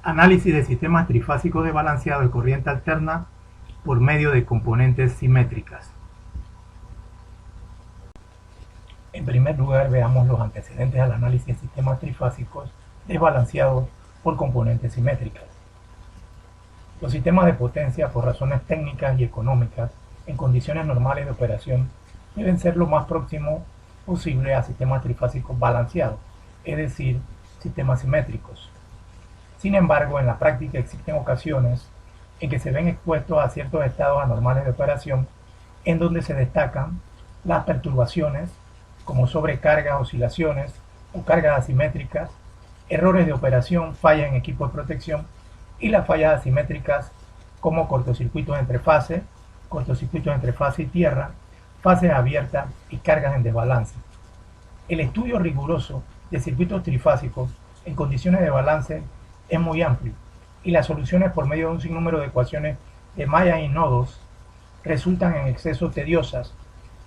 Análisis de sistemas trifásicos de balanceado de corriente alterna por medio de componentes simétricas. En primer lugar, veamos los antecedentes al análisis de sistemas trifásicos desbalanceados por componentes simétricas. Los sistemas de potencia, por razones técnicas y económicas, en condiciones normales de operación, deben ser lo más próximo posible a sistemas trifásicos balanceados, es decir, sistemas simétricos. Sin embargo, en la práctica existen ocasiones en que se ven expuestos a ciertos estados anormales de operación en donde se destacan las perturbaciones como sobrecargas, oscilaciones o cargas asimétricas, errores de operación, fallas en equipos de protección y las fallas asimétricas como cortocircuitos entre fase y tierra, fases abiertas y cargas en desbalance. El estudio riguroso de circuitos trifásicos en condiciones de balance es muy amplio y las soluciones por medio de un sinnúmero de ecuaciones de mallas y nodos resultan en exceso tediosas.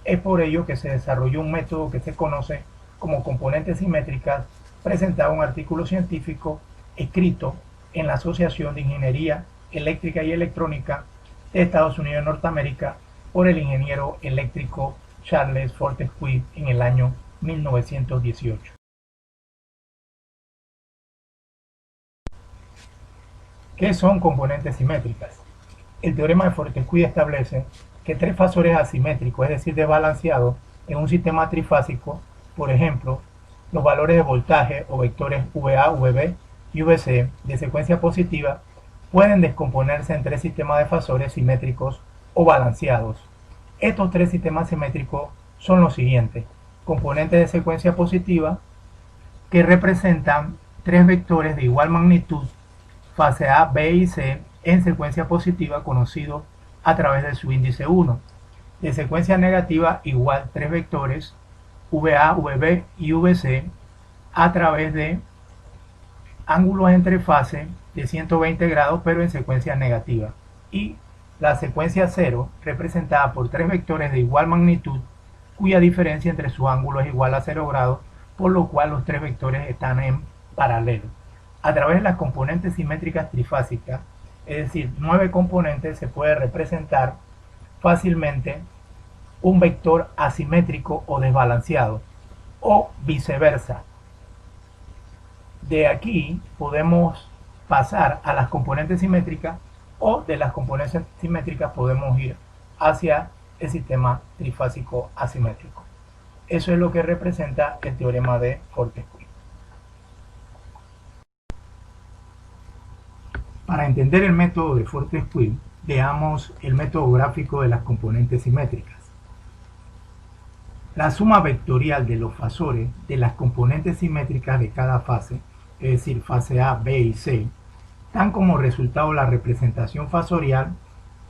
Es por ello que se desarrolló un método que se conoce como componentes simétricas, presentado un artículo científico escrito en la Asociación de Ingeniería Eléctrica y Electrónica de Estados Unidos de Norteamérica por el ingeniero eléctrico Charles Fortescue en el año 1918. ¿Qué son componentes simétricas? El teorema de Fortescue establece que tres fasores asimétricos, es decir, desbalanceados, en un sistema trifásico, por ejemplo, los valores de voltaje o vectores VA, VB y VC de secuencia positiva, pueden descomponerse en tres sistemas de fasores simétricos o balanceados. Estos tres sistemas simétricos son los siguientes: componentes de secuencia positiva, que representan tres vectores de igual magnitud, fase A, B y C, en secuencia positiva, conocido a través de su índice 1. De secuencia negativa, igual tres vectores, VA, VB y VC, a través de ángulos entre fase de 120 grados, pero en secuencia negativa. Y la secuencia 0, representada por tres vectores de igual magnitud, cuya diferencia entre sus ángulos es igual a 0 grados, por lo cual los tres vectores están en paralelo. A través de las componentes simétricas trifásicas, es decir, 9 componentes, se puede representar fácilmente un vector asimétrico o desbalanceado, o viceversa. De aquí podemos pasar a las componentes simétricas, o de las componentes simétricas podemos ir hacia el sistema trifásico asimétrico. Eso es lo que representa el teorema de Fortescue. Para entender el método de Fortescue, veamos el método gráfico de las componentes simétricas. La suma vectorial de los fasores de las componentes simétricas de cada fase, es decir, fase A, B y C, dan como resultado la representación fasorial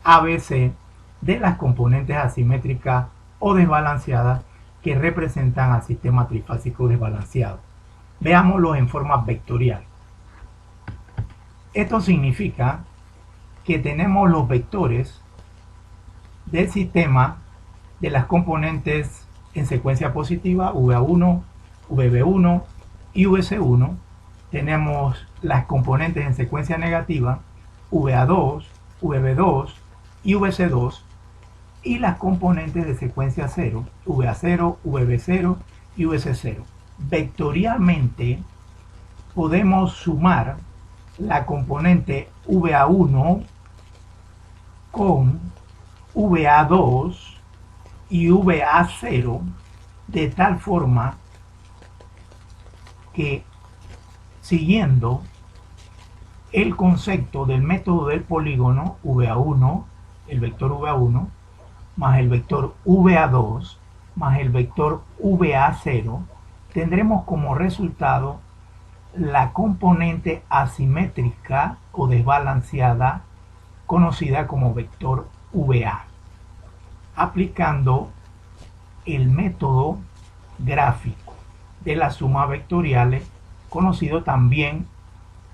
ABC de las componentes asimétricas o desbalanceadas que representan al sistema trifásico desbalanceado. Veámoslos en forma vectorial. Esto significa que tenemos los vectores del sistema de las componentes en secuencia positiva, VA1, VB1 y VC1. Tenemos las componentes en secuencia negativa, VA2, VB2 y VC2, y las componentes de secuencia 0, VA0, VB0 y VC0. Vectorialmente podemos sumar la componente VA1 con VA2 y VA0 de tal forma que, siguiendo el concepto del método del polígono, VA1, el vector VA1, más el vector VA2, más el vector VA0, tendremos como resultado la componente asimétrica o desbalanceada conocida como vector VA, aplicando el método gráfico de las sumas vectoriales, conocido también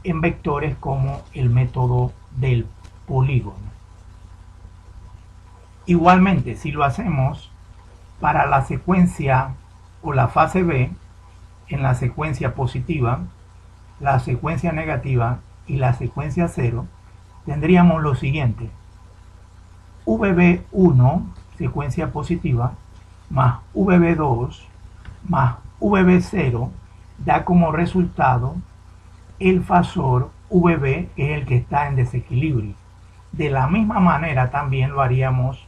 en vectores como el método del polígono. Igualmente, si lo hacemos para la secuencia o la fase B, en la secuencia positiva, la secuencia negativa y la secuencia 0, tendríamos lo siguiente: VB1, secuencia positiva, más VB2, más VB0, da como resultado el fasor VB, que es el que está en desequilibrio. De la misma manera también lo haríamos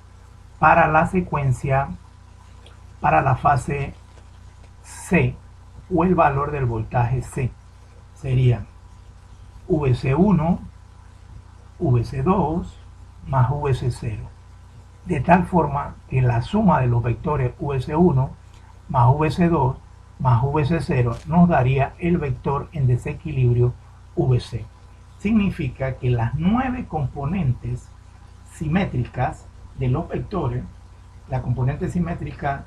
para la secuencia, para la fase C, o el valor del voltaje C. Sería VC1, VC2 más VC0. De tal forma que la suma de los vectores VC1 más VC2 más VC0 nos daría el vector en desequilibrio VC. Significa que las 9 componentes simétricas de los vectores, la componente simétrica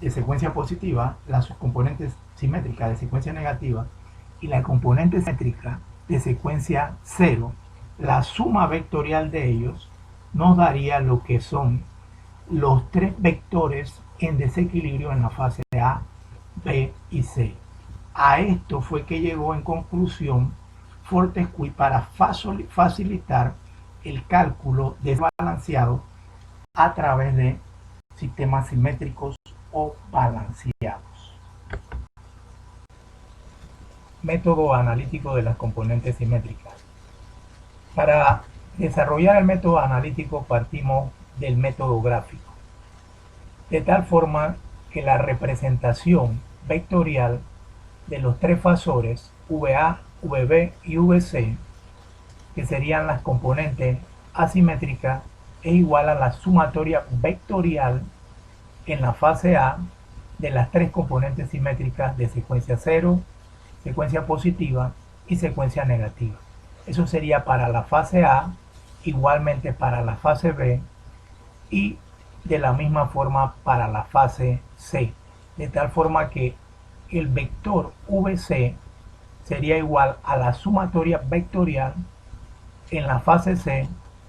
de secuencia positiva, la subcomponente simétrica de secuencia negativa y la componente simétrica de secuencia 0, la suma vectorial de ellos nos daría lo que son los 3 vectores en desequilibrio en la fase A, B y C. A esto fue que llegó en conclusión Fortescue para facilitar el cálculo desbalanceado a través de sistemas simétricos o balanceados. Método analítico de las componentes simétricas. Para desarrollar el método analítico partimos del método gráfico, de tal forma que la representación vectorial de los 3 fasores VA, VB y VC, que serían las componentes asimétricas, es igual a la sumatoria vectorial en la fase A de las 3 componentes simétricas de secuencia 0, secuencia positiva y secuencia negativa. Eso sería para la fase A, igualmente para la fase B y de la misma forma para la fase C, de tal forma que el vector VC sería igual a la sumatoria vectorial en la fase C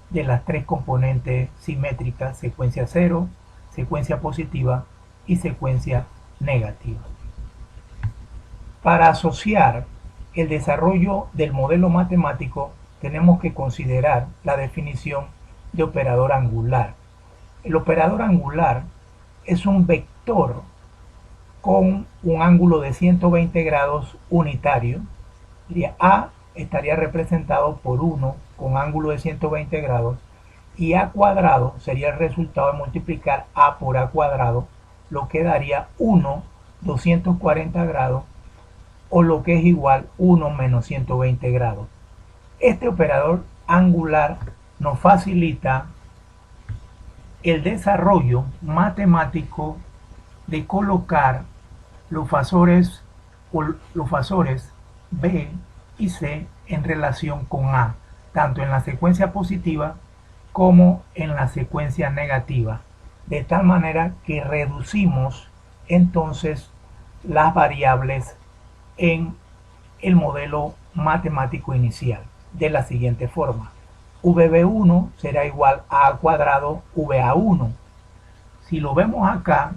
de las 3 componentes simétricas, secuencia 0, secuencia positiva y secuencia negativa. Para asociar el desarrollo del modelo matemático tenemos que considerar la definición de operador angular. El operador angular es un vector con un ángulo de 120 grados unitario. A estaría representado por 1 con ángulo de 120 grados y A cuadrado sería el resultado de multiplicar A por A cuadrado, lo que daría 1 240 grados o lo que es igual 1 menos 120 grados. Este operador angular nos facilita el desarrollo matemático de colocar los fasores B y C en relación con A, tanto en la secuencia positiva como en la secuencia negativa, de tal manera que reducimos entonces las variables en el modelo matemático inicial de la siguiente forma: VB1 será igual a A cuadrado VA1. Si lo vemos acá,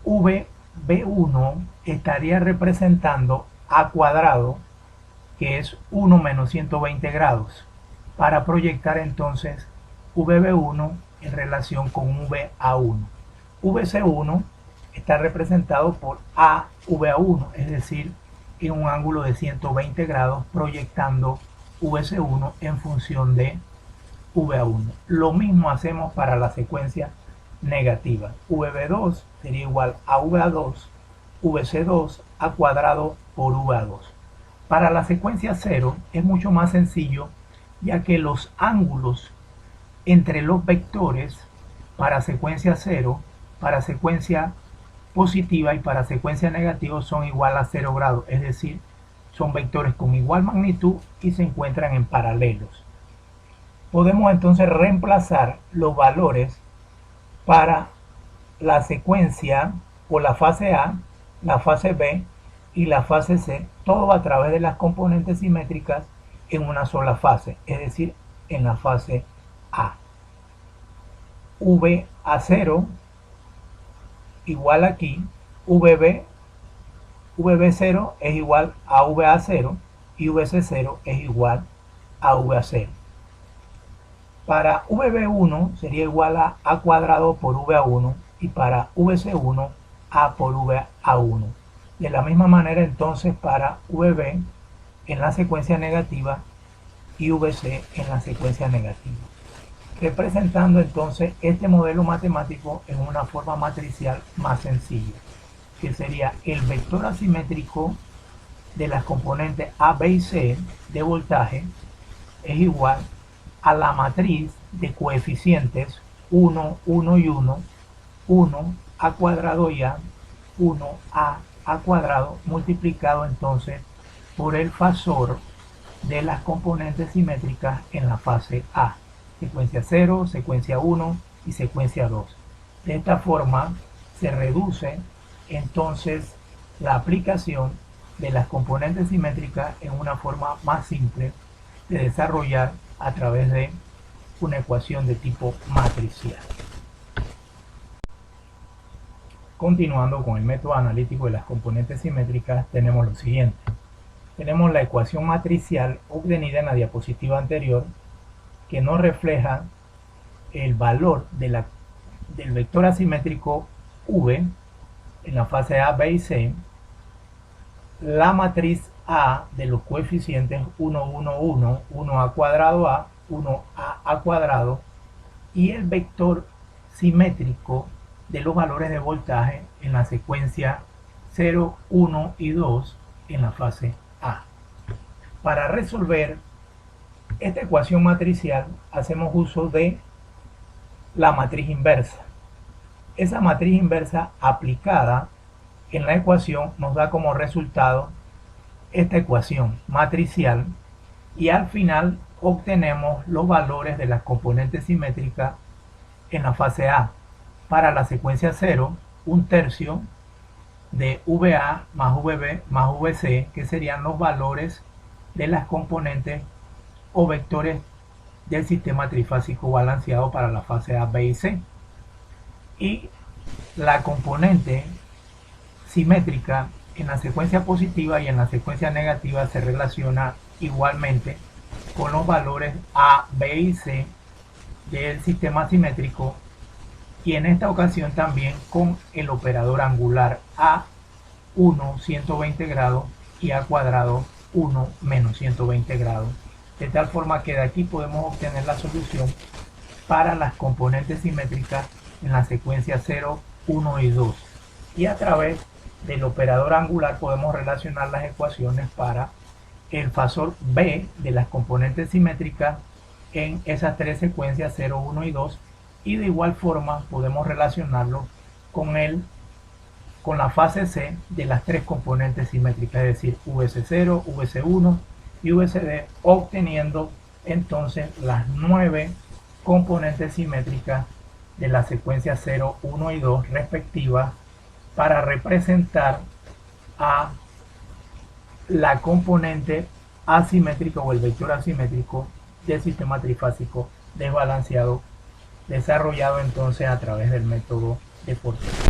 VB1 estaría representando A cuadrado, que es 1 menos 120 grados, para proyectar entonces VB1 en relación con VA1. VC1 está representado por AVA1, es decir, en un ángulo de 120 grados, proyectando VC1 en función de VA1. Lo mismo hacemos para la secuencia negativa. VB2 sería igual a VA2, VC2 a cuadrado por VA2. Para la secuencia 0 es mucho más sencillo, ya que los ángulos entre los vectores para secuencia 0, para secuencia positiva y para secuencia negativa son igual a 0 grados, es decir, son vectores con igual magnitud y se encuentran en paralelos. Podemos entonces reemplazar los valores para la secuencia o la fase A, la fase B y la fase C, todo a través de las componentes simétricas en una sola fase, es decir, en la fase A. VA0 igual aquí, VB0 es igual a VA0 y VC0 es igual a VA0. Para VB1 sería igual a A cuadrado por VA1 y para VC1 A por VA1. De la misma manera entonces para VB en la secuencia negativa y VC en la secuencia negativa. Representando entonces este modelo matemático en una forma matricial más sencilla, que sería el vector asimétrico de las componentes A, B y C de voltaje es igual a la matriz de coeficientes 1, 1 y 1, 1 A cuadrado y A, 1 A cuadrado multiplicado entonces por el fasor de las componentes simétricas en la fase A, secuencia 0, secuencia 1 y secuencia 2. De esta forma se reduce entonces la aplicación de las componentes simétricas en una forma más simple de desarrollar a través de una ecuación de tipo matricial. Continuando con el método analítico de las componentes simétricas, tenemos lo siguiente. Tenemos la ecuación matricial obtenida en la diapositiva anterior, que nos refleja el valor del vector asimétrico V en la fase A, B y C, la matriz A de los coeficientes 1, 1, 1, 1A cuadrado A, 1A cuadrado, y el vector simétrico de los valores de voltaje en la secuencia 0, 1 y 2 en la fase A. Para resolver esta ecuación matricial hacemos uso de la matriz inversa. Esa matriz inversa aplicada en la ecuación nos da como resultado esta ecuación matricial y al final obtenemos los valores de las componentes simétricas en la fase A. Para la secuencia 0, 1/3 de VA más VB más VC, que serían los valores de las componentes o vectores del sistema trifásico balanceado para la fase A, B y C. Y la componente simétrica en la secuencia positiva y en la secuencia negativa se relaciona igualmente con los valores A, B y C del sistema simétrico, y en esta ocasión también con el operador angular A1 120 grados y A cuadrado 1 menos 120 grados, de tal forma que de aquí podemos obtener la solución para las componentes simétricas en la secuencia 0, 1 y 2, y a través del operador angular podemos relacionar las ecuaciones para el fasor B de las componentes simétricas en esas tres secuencias 0, 1 y 2, y de igual forma podemos relacionarlo con la fase C de las tres componentes simétricas, es decir, VC0, VC1 y VCD, obteniendo entonces las 9 componentes simétricas de la secuencia 0, 1 y 2 respectivas, para representar a la componente asimétrica o el vector asimétrico del sistema trifásico desbalanceado, desarrollado entonces a través del método de Fortuny.